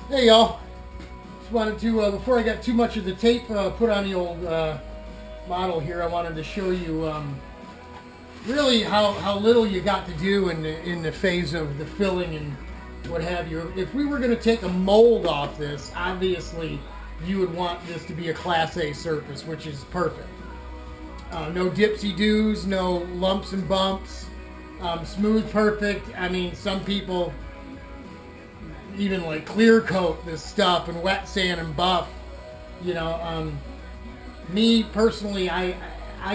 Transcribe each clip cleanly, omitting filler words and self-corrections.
Hey y'all, just wanted to, before I got too much of the tape put on the old model here, I wanted to show you really how little you got to do in the phase of the filling and what have you. If we were going to take a mold off this, obviously you would want this to be a Class A surface, which is perfect. No dipsy-doos, no lumps and bumps, smooth, perfect. I mean, some people even like clear coat this stuff and wet sand and buff. You know, me personally, I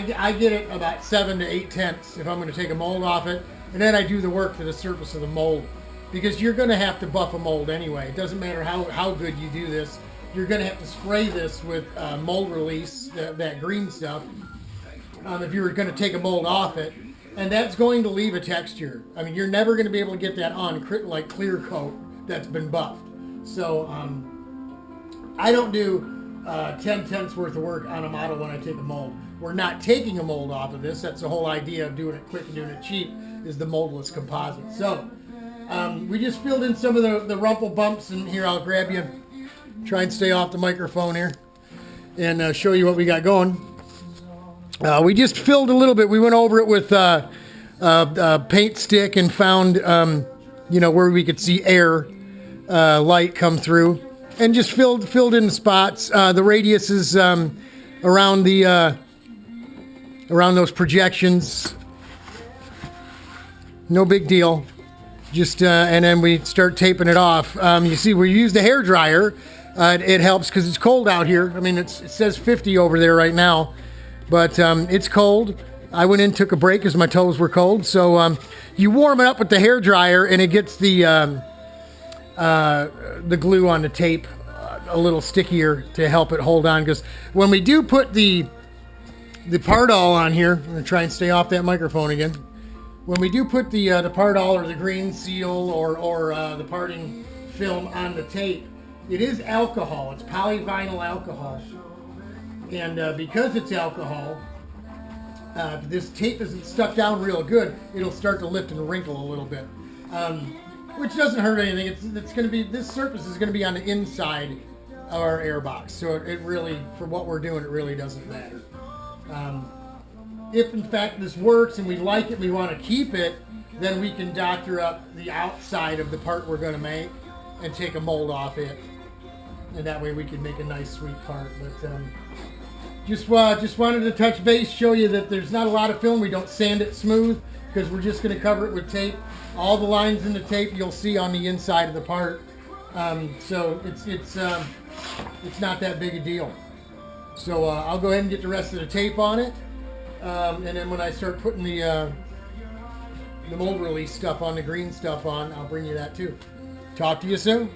get it about 7 to 8 tenths if I'm going to take a mold off it, and then I do the work to the surface of the mold, because you're going to have to buff a mold anyway. It doesn't matter how good you do this. You're going to have to spray this with mold release, that green stuff, if you were going to take a mold off it, and that's going to leave a texture. I mean, you're never going to be able to get that on like clear coat that's been buffed. So I don't do 10 tenths worth of work on a model when I take a mold. We're not taking a mold off of this. That's the whole idea of doing it quick and doing it cheap, is the moldless composite. So we just filled in some of the rumple bumps, and here I'll grab you, try and stay off the microphone here, and show you what we got going. We just filled a little bit. We went over it with paint stick and found where we could see air, light come through, and just filled in the spots. The radius is around those projections. No big deal. Just and then we start taping it off. You see, we use the hair dryer. It helps because it's cold out here. I mean, it says 50 over there right now, but it's cold. I went in, took a break because my toes were cold. So you warm it up with the hair dryer, and it gets the glue on the tape a little stickier to help it hold on. Because when we do put the Pardal on here, I'm gonna try and stay off that microphone again. When we do put the Pardal or the green seal or the parting film on the tape, it is alcohol. It's polyvinyl alcohol, and because it's alcohol, if this tape isn't stuck down real good, it'll start to lift and wrinkle a little bit, which doesn't hurt anything. It's going to be, this surface is going to be on the inside of our air box, so it really, for what we're doing, it really doesn't matter. If in fact this works and we like it, we want to keep it, then we can doctor up the outside of the part we're going to make and take a mold off it, and that way we can make a nice sweet part. But just wanted to touch base, show you that there's not a lot of film. We don't sand it smooth because we're just going to cover it with tape. All the lines in the tape you'll see on the inside of the part, so it's not that big a deal. So I'll go ahead and get the rest of the tape on it, and then when I start putting the mold release stuff on, the green stuff on, I'll bring you that too. Talk to you soon.